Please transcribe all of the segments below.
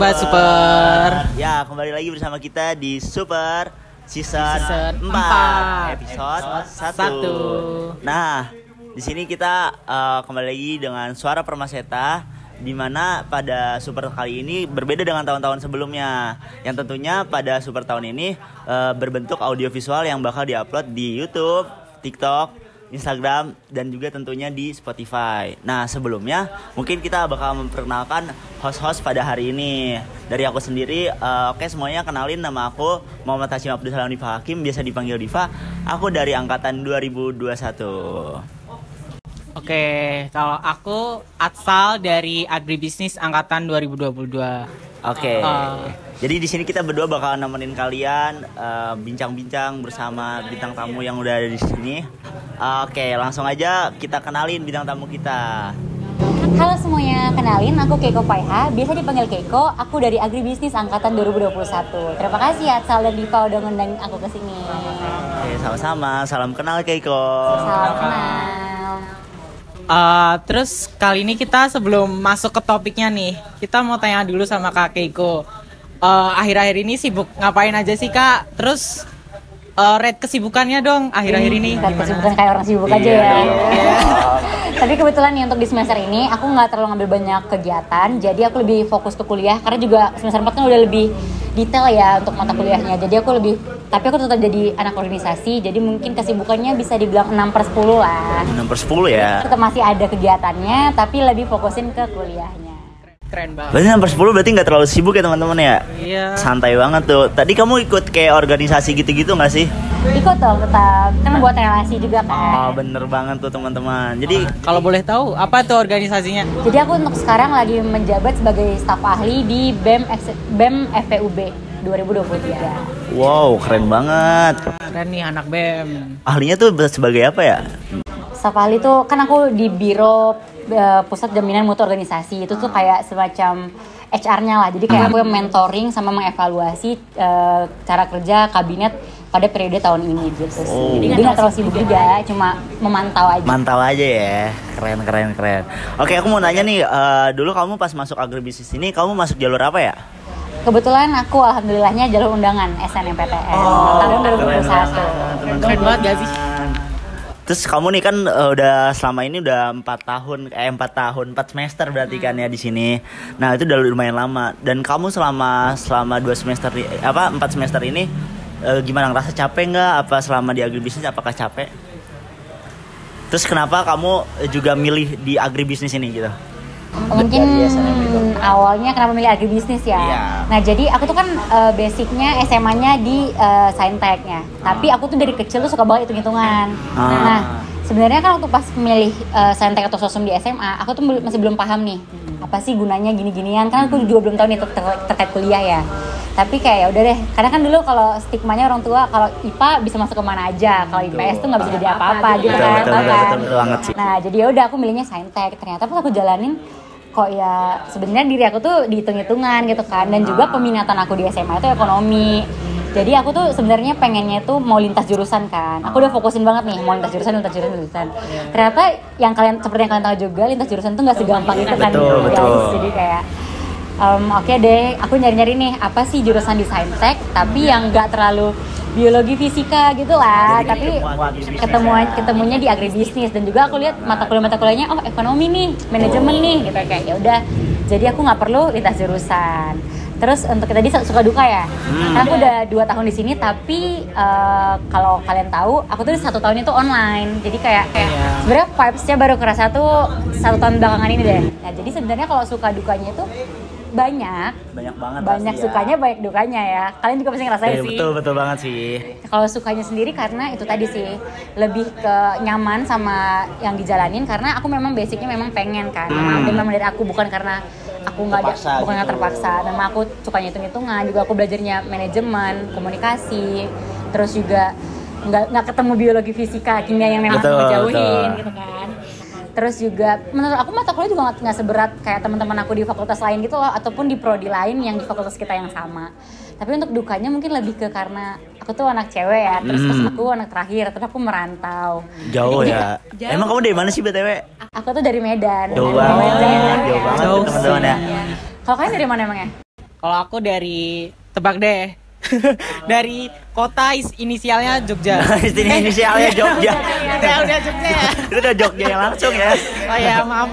Sobat Super. Ya, kembali lagi bersama kita di Super Season 4 episode 1. Nah, di sini kita kembali lagi dengan Suara Permaseta, di mana pada Super kali ini berbeda dengan tahun-tahun sebelumnya. Yang tentunya pada Super tahun ini berbentuk audiovisual yang bakal diupload di YouTube, TikTok, Instagram, dan juga tentunya di Spotify. Nah, sebelumnya mungkin kita bakal memperkenalkan host-host pada hari ini. Dari aku sendiri, oke semuanya, kenalin, nama aku Muhammad Hashim Abdul Salam Diva Hakim, biasa dipanggil Diva. Aku dari angkatan 2021. Oke, kalau aku Atsal dari Agribisnis angkatan 2022. Oke. Jadi di sini kita berdua bakal nemenin kalian bincang-bincang bersama bintang tamu yang udah ada di sini. Oke, langsung aja kita kenalin bintang tamu kita. Halo semuanya, kenalin aku Keiko Paiha, biasa dipanggil Keiko. Aku dari Agribisnis angkatan 2021. Terima kasih Atsal dan Diva udah ngundang aku ke sini. Oke, sama-sama. Salam kenal Keiko. Salam kenal. Terus kali ini kita sebelum masuk ke topiknya nih, kita mau tanya dulu sama Kak Keiko. Akhir-akhir ini sibuk ngapain aja sih Kak? Terus rate kesibukannya dong akhir-akhir ini Rate gimana? kesibukan kayak orang sibuk aja ya. Tapi kebetulan nih untuk di semester ini aku nggak terlalu ngambil banyak kegiatan, jadi aku lebih fokus ke kuliah karena juga semester 4 kan udah lebih detail ya untuk mata kuliahnya. Jadi tapi aku tetap jadi anak organisasi, jadi mungkin kesibukannya bisa dibilang 6/10 lah. 6/10 ya. Tetap masih ada kegiatannya, tapi lebih fokusin ke kuliahnya. Keren banget. Berarti 6/10 berarti nggak terlalu sibuk ya teman-teman ya? Iya. Santai banget tuh. Tadi kamu ikut kayak organisasi gitu-gitu nggak sih? Ikut dong tetap, kan buat relasi juga kan. Bener banget tuh teman-teman. Jadi Kalau boleh tahu apa tuh organisasinya? Jadi aku untuk sekarang lagi menjabat sebagai staf ahli di BEM FPUB 2023. wow, keren banget. Keren nih anak BEM. Ahlinya tuh sebagai apa ya? Staf ahli tuh kan aku di Biro Pusat Jaminan Mutu Organisasi, itu tuh kayak semacam HR-nya lah. Jadi kayak aku yang mentoring sama mengevaluasi cara kerja kabinet pada periode tahun ini gitu sih. Jadi nggak terlalu sibuk juga, cuma memantau aja. Mantau aja ya. Keren. Oke, aku mau nanya nih, dulu kamu pas masuk agribisnis ini kamu masuk jalur apa ya? Kebetulan aku alhamdulillahnya jalur undangan SNMPTN tahun 2021. Keren banget gak sih? Terus kamu nih kan udah selama ini udah 4 semester berarti kan ya di sini. Nah, itu udah lumayan lama. Dan kamu selama 4 semester ini gimana, ngerasa capek nggak? Apa selama di agribisnis apakah capek? Terus kenapa kamu juga milih di agribisnis ini gitu? Mungkin awalnya kenapa milih agribisnis ya? Iya. Nah jadi aku tuh kan basicnya SMA-nya di Sainteknya, tapi aku tuh dari kecil tuh suka banget hitung-hitungan. Nah sebenarnya kan waktu pas milih Saintek atau Sosum di SMA, aku tuh masih belum paham nih apa sih gunanya gini-ginian, kan aku juga belum tahu nih terkait kuliah ya. Tapi kayak ya udah deh, karena kan dulu kalau stigmanya orang tua kalau IPA bisa masuk kemana aja, kalau IPS tuh nggak bisa jadi apa-apa gitu kan. Betul banget sih. Nah jadi ya udah aku milihnya Saintek. Ternyata pas aku jalanin kok ya sebenarnya diri aku tuh dihitung-hitungan gitu kan, dan juga peminatan aku di SMA itu ekonomi. Jadi aku tuh sebenarnya pengennya tuh mau lintas jurusan kan. Aku udah fokusin banget nih mau lintas jurusan. Ternyata seperti yang kalian tahu juga, lintas jurusan tuh nggak segampang itu kan. Betul. Jadi kayak oke deh, aku nyari-nyari nih apa sih jurusan di Saintek tapi yang nggak terlalu biologi fisika gitu lah, tapi ketemunya di agribisnis. Dan juga aku lihat mata kuliahnya ekonomi nih, manajemen nih gitu, kayak ya udah, jadi aku nggak perlu lintas jurusan. Terus untuk tadi suka duka ya, karena aku udah 2 tahun di sini, tapi kalau kalian tahu aku tuh 1 tahun itu online, jadi kayak sebenarnya vibes-nya baru kerasa tuh 1 tahun belakangan ini deh. Nah jadi sebenarnya kalau suka dukanya itu banyak banget sukanya, banyak dukanya ya. Kalian juga pasti ngerasain sih. Betul banget sih. Kalau sukanya sendiri karena itu tadi sih, lebih ke nyaman sama yang dijalanin, karena aku memang basicnya memang pengen kan. Memang dari aku, bukan karena aku bukan karena terpaksa. Memang aku sukanya hitung-hitungan, juga aku belajarnya manajemen, komunikasi, terus juga nggak ketemu biologi, fisika, kimia yang memang ngejauhin gitu kan. Terus juga menurut aku mata kuliah juga nggak seberat kayak teman-teman aku di fakultas lain gitu loh, ataupun di prodi lain yang di fakultas kita yang sama. Tapi untuk dukanya mungkin lebih ke karena aku tuh anak cewek ya, terus aku anak terakhir, terus aku merantau. Jauh ya. Emang kamu dari mana sih BTW? Aku tuh dari Medan. Jauh banget teman-teman ya. Kalau kalian dari mana emangnya? Kalau aku dari tebak deh. Dari kota inisialnya Jogja. Inisialnya Jogja. Udah Jogja ya. Itu udah Jogja yang langsung ya. Oh ya, maaf.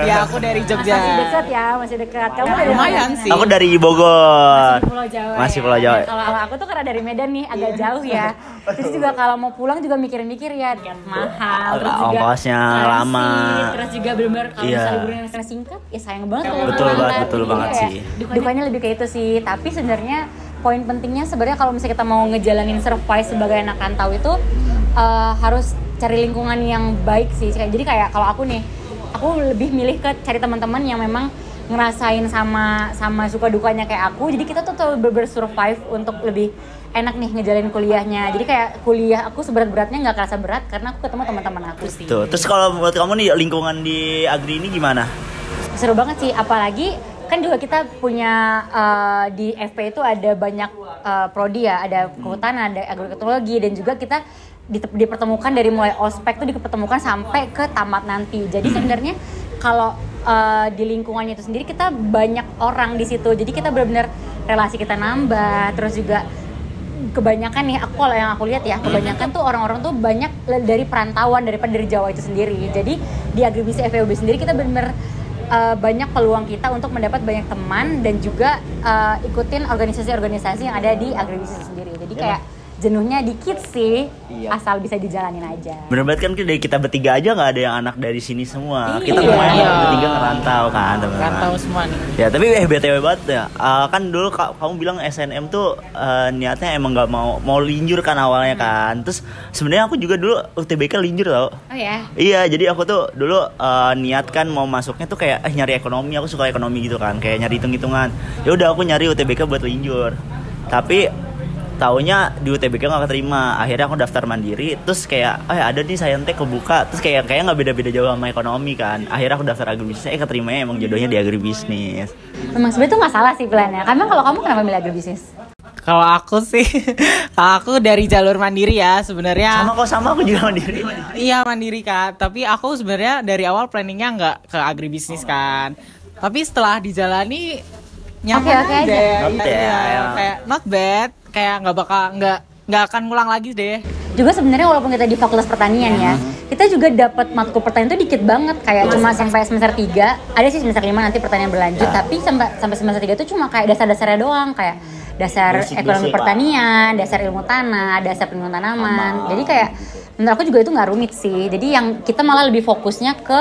Ya aku dari Jogja. Masih dekat ya, masih dekat. Kamu dari Lumayan mana? sih. Aku dari Bogor. Masih Pulau Jawa. Masih ya? Pulau Jawa. Kalau aku tuh karena dari Medan nih agak jauh ya. Terus juga kalau mau pulang juga mikir-mikir ya, mahal. Terus juga Ongkosnya transit, lama. Terus juga benar-benar kalau Iya. misalnya liburan singkat, ya sayang banget. kalau Betul pulang banget, kan. betul Jadi banget kayak sih. Dukanya lebih kayak itu sih. Tapi sebenarnya poin pentingnya sebenarnya kalau misalnya kita mau ngejalanin survive sebagai anak rantau itu harus cari lingkungan yang baik sih. Jadi kayak kalau aku nih, aku lebih milih ke cari teman-teman yang memang ngerasain sama suka dukanya kayak aku. Jadi kita tuh bersurvive untuk lebih enak nih ngejalanin kuliahnya. Jadi kayak kuliah aku seberat-beratnya nggak kerasa berat karena aku ketemu teman-teman aku sih. Tuh, terus kalau buat kamu nih lingkungan di Agri ini gimana? Seru banget sih, apalagi kan juga kita punya di FP itu ada banyak prodi ya, ada kehutanan, ada agroekologi, dan juga kita dipertemukan dari mulai ospek tuh dipertemukan sampai ke tamat nanti. Jadi sebenarnya kalau di lingkungannya itu sendiri kita banyak orang di situ, jadi kita benar-benar relasi kita nambah. Terus juga kebanyakan nih kalau yang aku lihat ya, kebanyakan tuh orang-orang tuh banyak dari perantauan daripada dari Jawa itu sendiri. Jadi di agribisnis FEUB sendiri kita benar-benar banyak peluang kita untuk mendapat banyak teman dan juga ikutin organisasi-organisasi yang ada di agribisnis sendiri. Jadi kayak jenuhnya dikit sih, asal bisa dijalanin aja. Bener banget kan dari kita bertiga aja nggak ada yang anak dari sini semua. Iya. Kita lumayan bertiga ngerantau kan teman-teman. Rantau semua nih. Ya tapi BTW banget ya. Kan dulu kamu bilang SNM tuh niatnya emang nggak mau linjur kan awalnya kan. Terus sebenarnya aku juga dulu UTBK linjur tau. Oh ya? Iya, jadi aku tuh dulu niat kan mau masuknya tuh kayak nyari ekonomi, aku suka ekonomi gitu kan, kayak nyari hitung-hitungan. Ya udah aku nyari UTBK buat linjur. Tapi taunya di UTBK nggak keterima, akhirnya aku daftar mandiri. Terus kayak ada nih Saintek kebuka, terus kayak nggak beda-beda jauh sama ekonomi kan. Akhirnya aku daftar agribisnis, keterimanya emang jodohnya di agribisnis. Memang sebenarnya tuh nggak salah sih pilihannya. Karena kalau kamu kenapa milih agribisnis? Kalau aku sih, kalau aku dari jalur mandiri ya sebenarnya. Sama aku juga mandiri. Iya mandiri kan, tapi aku sebenarnya dari awal planningnya nggak ke agribisnis kan. Tapi setelah dijalani nyaman Oke aja. Not bad. Iya, kayak not bad, kayak nggak akan ngulang lagi deh. Juga sebenarnya walaupun kita di Fakultas Pertanian ya, kita juga dapat matkul pertanian itu dikit banget, kayak cuma sampai semester 3. Ada sih semester 5 nanti pertanian berlanjut, tapi sampai semester 3 itu cuma kayak dasar-dasarnya doang, kayak dasar ekonomi pertanian, dasar ilmu tanah, dasar penanaman tanaman. Jadi kayak menurut aku juga itu nggak rumit sih. Jadi yang kita malah lebih fokusnya ke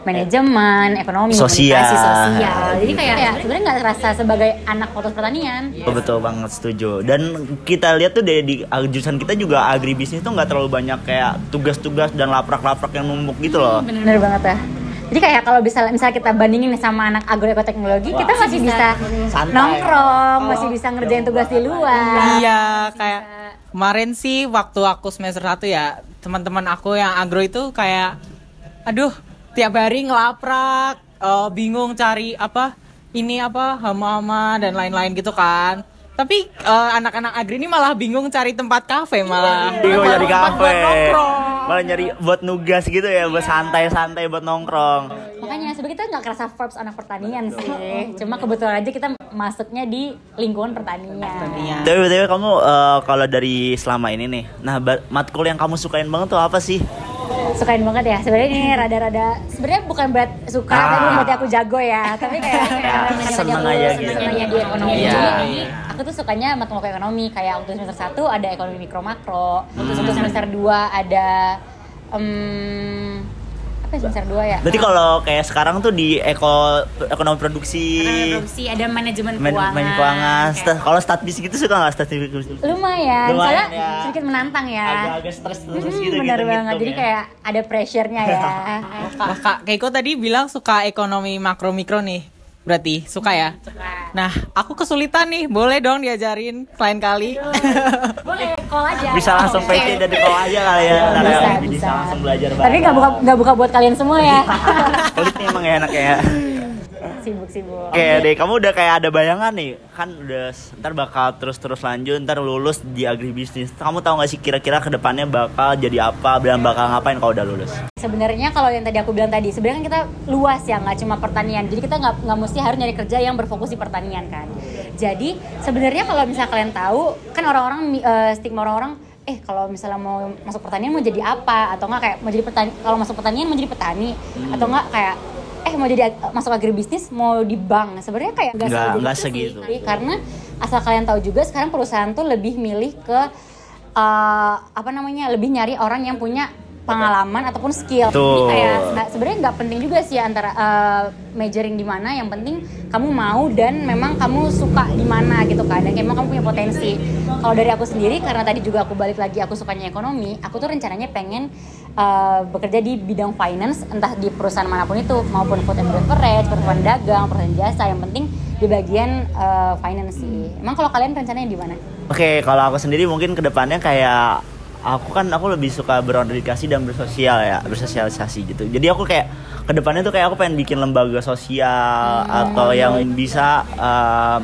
manajemen, ekonomi, Sosial. komunikasi sosial. Jadi kayak sebenarnya nggak terasa sebagai anak fakultas pertanian. Betul banget, setuju. Dan kita lihat tuh di jurusan kita juga agribisnis tuh nggak terlalu banyak kayak tugas-tugas dan laprak-laprak yang numpuk gitu loh. Bener banget ya. Jadi kayak kalau misalnya kita bandingin nih sama anak agroekoteknologi, kita masih bisa santai. nongkrong, masih bisa ngerjain tugas di luar. Iya, kayak kemarin sih waktu aku semester 1 ya, teman-teman aku yang agro itu kayak aduh, tiap hari ngelaprak, bingung cari hama-hama dan lain-lain gitu kan. Tapi anak-anak agri ini malah bingung cari tempat kafe malah. Bingung nyari Tempat kafe. buat nongkrong. Malah nyari buat nugas gitu ya, buat santai-santai buat nongkrong. Makanya sebenarnya kita nggak kerasa vibes anak pertanian sih. Cuma kebetulan aja kita masuknya di lingkungan pertanian. Iya. Tapi kamu kalau dari selama ini nih, nah matkul yang kamu sukain banget tuh apa sih? Sukain banget ya. Sebenarnya ini rada-rada sebenarnya bukan berat suka, tapi berarti aku jago ya. Tapi kayak seneng aja gitu. senengnya di ekonomi. Iya. Jadi aku tuh sukanya matkul ekonomi, kayak waktu semester 1 ada ekonomi mikro makro, waktu semester 2 ada apa ya semester 2 ya? Berarti kalau kayak sekarang tuh di ekonomi produksi, Produksi, ada manajemen keuangan. manajemen keuangan. Kayak- Kalau statistik gitu suka nggak statistik? Lumayan, Lumayan soalnya ya. sedikit menantang ya. Agak-agak stres terus gitu. Bener gitu, banget, jadi ya. kayak ada pressure-nya ya. Wah, Kak Keiko tadi bilang suka ekonomi makro mikro nih. Berarti suka ya? Nah, aku kesulitan nih. Boleh dong diajarin lain kali. Boleh, call aja. Bisa langsung PT dari call aja kali ya. Ntar ya. Bisa langsung belajar banget. Tapi nggak buka buat kalian semua ya. Pelit nih emang ya enak ya. Sibuk-sibuk. Oke deh, kamu udah kayak ada bayangan nih. Kan udah ntar bakal terus lanjut, ntar lulus di agribisnis. Kamu tahu gak sih kira-kira kedepannya bakal jadi apa dan bakal ngapain kalau udah lulus? Sebenarnya kalau yang tadi aku bilang tadi, sebenarnya kan kita luas ya, nggak cuma pertanian. Jadi kita nggak mesti harus nyari kerja yang berfokus di pertanian kan. Jadi sebenarnya kalau misalnya kalian tahu kan orang-orang stigma orang-orang kalau misalnya mau masuk pertanian mau jadi apa, atau enggak kayak mau jadi petani, kalau masuk pertanian mau jadi petani, atau enggak kayak mau jadi masuk agribisnis mau di bank. Sebenarnya kayak nggak segitu sih. Karena asal kalian tahu juga sekarang perusahaan tuh lebih milih ke lebih nyari orang yang punya pengalaman ataupun skill. Jadi kayak sebenarnya nggak penting juga sih antara majoring di mana, yang penting kamu mau dan memang kamu suka di mana gitu kan, dan emang kamu punya potensi. Kalau dari aku sendiri, karena tadi juga aku balik lagi aku sukanya ekonomi, aku tuh rencananya pengen bekerja di bidang finance, entah di perusahaan manapun itu, maupun food and beverage, perusahaan dagang, perusahaan jasa, yang penting di bagian finance sih. Emang kalau kalian rencananya di mana? Oke, kalau aku sendiri mungkin kedepannya kayak aku lebih suka berorganisasi dan bersosialisasi gitu. Jadi aku kayak kedepannya tuh kayak aku pengen bikin lembaga sosial atau yang bisa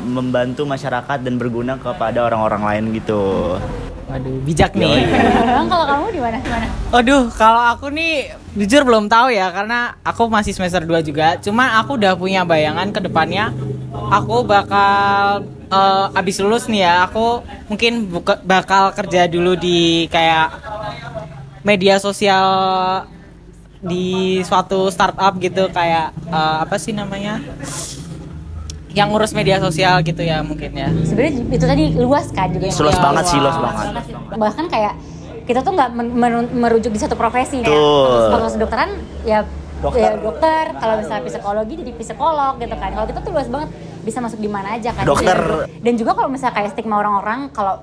membantu masyarakat dan berguna kepada orang-orang lain gitu. Waduh, bijak nih. Kalau kamu di mana? Aduh, kalau aku nih jujur belum tahu ya, karena aku masih semester 2 juga. Cuma aku udah punya bayangan ke depannya aku bakal abis lulus nih ya, aku mungkin bakal kerja dulu di kayak media sosial di suatu startup gitu, kayak apa sih namanya, yang ngurus media sosial gitu ya mungkin ya. Sebenarnya itu tadi luas kan juga. Luas banget sih, luas banget. Bahkan kayak kita tuh nggak merujuk di satu profesi ya. Kalau kedokteran ya dokter, kalau misalnya psikologi jadi psikolog gitu kan. Kalau kita tuh luas banget, bisa masuk di mana aja kan. Dokter. Dan juga kalau misalnya kayak stigma orang-orang kalau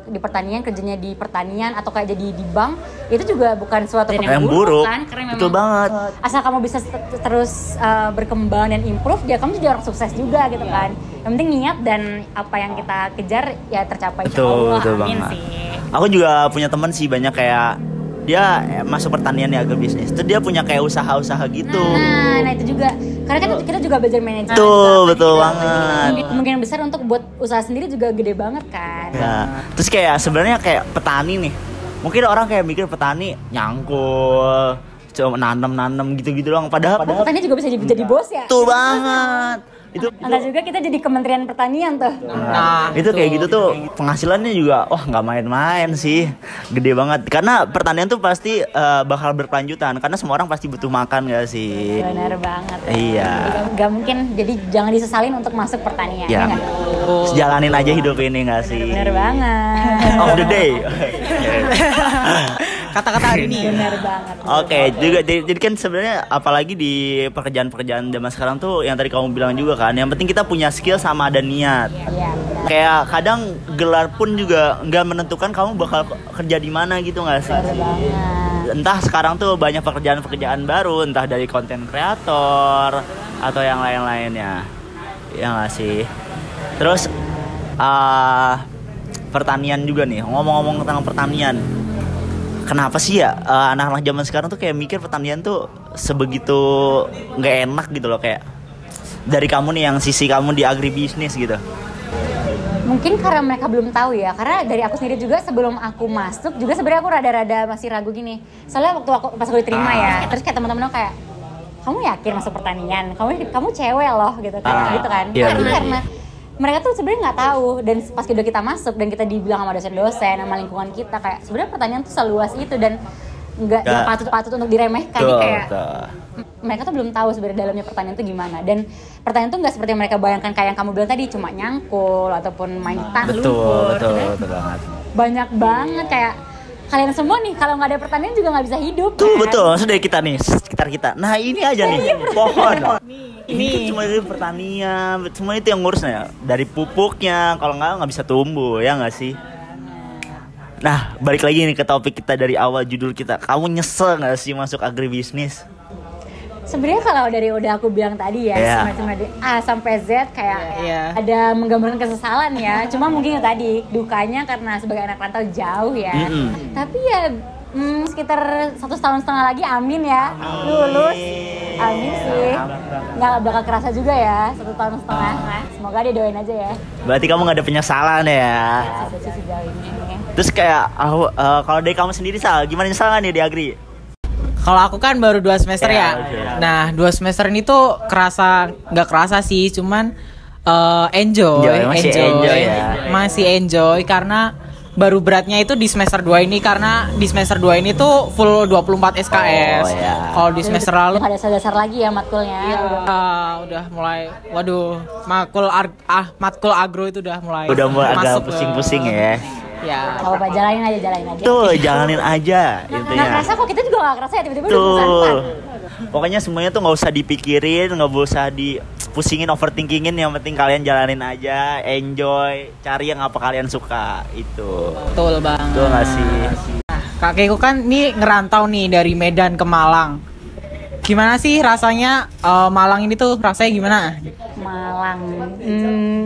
di pertanian, kerjanya di pertanian atau kayak jadi di bank, itu juga bukan suatu yang buruk kan, karena betul banget. Asal kamu bisa terus berkembang dan improve, ya kamu jadi orang sukses juga gitu kan. Yang penting niat dan apa yang kita kejar ya tercapai. Betul amin banget. Sih. Aku juga punya teman sih banyak kayak dia masuk pertanian ya, agribisnis. Itu dia punya kayak usaha-usaha gitu. Nah itu juga. Karena kan kita juga belajar manajemen. Betul banget. Kemungkinan besar untuk buat usaha sendiri juga gede banget kan. Ya. Terus kayak sebenarnya kayak petani nih. Mungkin orang kayak mikir petani nyangkul, cuma nanam gitu-gitu doang. Padahal petani juga bisa jadi bos ya. Betul banget. Itu juga kita jadi Kementerian Pertanian tuh. Nah, itu kayak gitu tuh penghasilannya juga nggak main-main sih, gede banget. Karena pertanian tuh pasti bakal berkelanjutan, karena semua orang pasti butuh makan gak sih? Benar banget. Iya. Gak mungkin, jadi jangan disesalin untuk masuk pertanian. Ya. Jalanin aja hidup ini gak sih? Benar banget. Of the day. Kata-kata hari ini. Benar banget. Oke, juga jadi kan sebenarnya apalagi di pekerjaan-pekerjaan zaman sekarang tuh yang tadi kamu bilang juga kan, yang penting kita punya skill sama ada niat. Iya, benar. Kayak kadang gelar pun juga nggak menentukan kamu bakal kerja di mana gitu nggak sih? Benar banget. Entah sekarang tuh banyak pekerjaan-pekerjaan baru, entah dari konten kreator atau yang lain-lainnya, ya nggak sih? Terus pertanian juga nih, ngomong-ngomong tentang pertanian. Kenapa sih ya anak-anak zaman sekarang tuh kayak mikir pertanian tuh sebegitu nggak enak gitu loh, kayak dari kamu nih yang sisi kamu di agribisnis gitu. Mungkin karena mereka belum tahu ya, karena dari aku sendiri juga sebelum aku masuk juga sebenarnya aku rada-rada masih ragu gini. Soalnya waktu pas aku diterima ya, terus kayak teman-teman aku kayak, kamu yakin masuk pertanian? Kamu cewek loh gitu kan, gitu kan. Iya, karena mereka tuh sebenarnya nggak tahu, dan pas kita masuk dan kita dibilang sama dosen-dosen, sama lingkungan kita kayak sebenarnya pertanian tuh seluas itu dan nggak patut untuk diremehkan. Jadi kayak mereka tuh belum tahu sebenarnya dalamnya pertanian tuh gimana, dan pertanian tuh nggak seperti yang mereka bayangkan kayak yang kamu bilang tadi cuma nyangkul ataupun main tanah lumpur. Betul banget. Banyak banget kayak kalian semua nih kalau nggak ada pertanian juga nggak bisa hidup. Tuh kan? betul, maksudnya dari kita nih, sekitar kita. Nah ini aja nih, pohon. Ini kan cuma dari pertanian, semua itu yang ngurusnya ya. Dari pupuknya, kalau nggak bisa tumbuh, ya nggak sih? Nah, balik lagi nih ke topik kita dari awal judul kita. Kamu nyesel nggak sih masuk agribisnis? Sebenarnya kalau dari udah aku bilang tadi ya, cuma dari A sampai Z kayak ada menggambarkan kesesalan ya. Cuma mungkin tadi dukanya karena sebagai anak rantau jauh ya. Tapi ya sekitar 1,5 tahun lagi, amin ya, lulus. Amin sih. Nggak bakal kerasa juga ya 1,5 tahun. Semoga dia doain aja ya. Berarti kamu nggak ada penyesalan ya? Ada sih sejauh ini. Terus kayak kalau dari kamu sendiri Sal, gimana nyesel nih di agri? Kalau aku kan baru 2 semester ya. Okay. Nah 2 semester ini tuh nggak kerasa sih, cuman Masih enjoy ya. Masih enjoy karena baru beratnya itu di semester 2 ini, karena di semester 2 ini tuh full 24 SKS. Oh, ya. Kalau di semester lalu Ada dasar-dasar lagi ya matkulnya. udah mulai, waduh, matkul agro itu udah mulai agak masuk ke- pusing-pusing ya. Ya. Kalau Pak jalanin aja. Tuh, jalanin aja Nggak intinya. kerasa kok, kita juga nggak kerasa ya tiba-tiba udah Tuh. pesan. Pokoknya semuanya tuh nggak usah dipikirin, nggak usah dipusingin, overthinkingin. Yang penting kalian jalanin aja, enjoy, cari yang apa kalian suka itu. Betul banget. Tuh nggak sih? Kakekku kan nih ngerantau nih dari Medan ke Malang. Gimana sih rasanya Malang ini tuh rasanya gimana? Malang,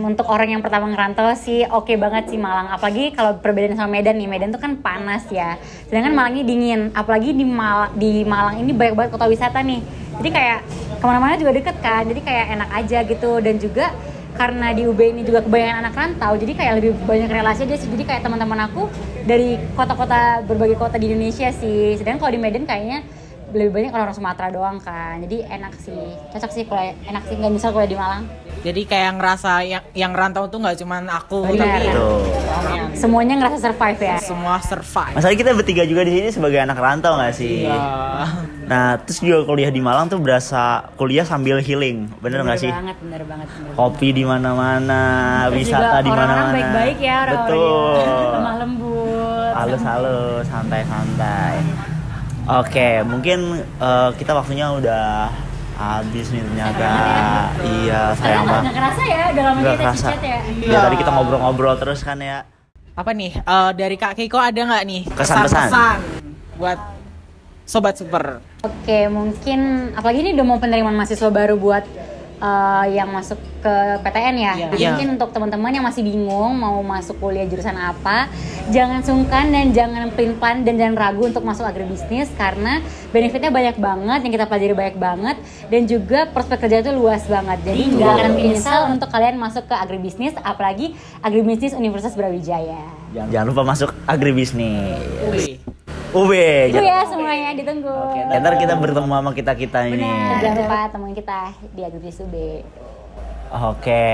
untuk orang yang pertama ngerantau sih oke banget sih Malang. Apalagi kalau perbedaan sama Medan nih, Medan tuh kan panas ya, sedangkan Malang ini dingin. Apalagi di Malang ini banyak banget kota wisata nih, jadi kayak kemana-mana juga deket kan, jadi kayak enak aja gitu. Dan juga karena di UB ini juga kebanyakan anak rantau, jadi kayak lebih banyak relasi aja sih. Jadi kayak teman-teman aku dari kota-kota, berbagai kota di Indonesia sih. Sedangkan kalau di Medan kayaknya lebih banyak orang Sumatera doang kan, jadi enak sih, cocok sih kalau enak sih, nggak bisa kalau di Malang. Jadi kayak ngerasa yang rantau tuh nggak cuman aku, Benar. tapi Tuh. Semuanya ngerasa survive ya. semua survive. Masalahnya kita bertiga juga di sini sebagai anak rantau nggak sih? Iya. Nah, terus juga kuliah di Malang tuh berasa kuliah sambil healing, bener nggak sih? Bener banget. Kopi di mana-mana, Terus wisata juga di orang-orang mana-mana. baik-baik ya, orang-orangnya. Betul. Lemah lembut. Halus-halus, santai-santai. Oke, mungkin kita waktunya udah habis nih ternyata. Iya, sayang banget. Nggak kerasa ya, udah lama Nggak kita kerasa. chat ya. Iya, tadi kita ngobrol-ngobrol terus kan ya. Apa nih dari Kak Keiko ada nggak nih Kesan-pesan kesan-pesan buat Sobat Super? Oke, mungkin apalagi ini udah mau penerimaan mahasiswa baru buat yang masuk ke PTN ya. Iya. Jadi mungkin untuk teman-teman yang masih bingung mau masuk kuliah jurusan apa, jangan sungkan dan jangan pelin-pelan dan jangan ragu untuk masuk agribisnis, karena benefitnya banyak banget, yang kita pelajari banyak banget, dan juga prospek kerja itu luas banget. Jadi nggak akan menyesal untuk kalian masuk ke agribisnis, apalagi agribisnis Universitas Brawijaya. Jangan lupa masuk agribisnis. Wih. UB. Itu ya semuanya, ditunggu. Ntar kita bertemu sama kita ini. Jangan lupa temuin kita di agribisnis UB. Oke,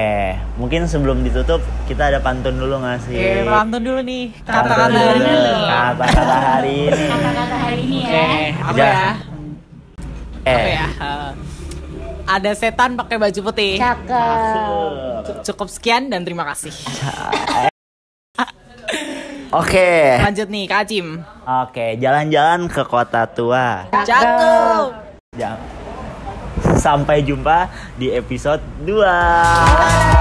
mungkin sebelum ditutup kita ada pantun dulu nggak sih? Pantun dulu nih Pantun kata-kata dulu. hari ini. Kata-kata hari ini. Kata-kata hari ini ya. Apa Ja. ya? Apa ya? Ada setan pakai baju putih. Cakep. Cukup sekian dan terima kasih. Oke. Lanjut nih Kak Acim. Oke, jalan-jalan ke kota tua. Cakep. Sampai jumpa di episode 2.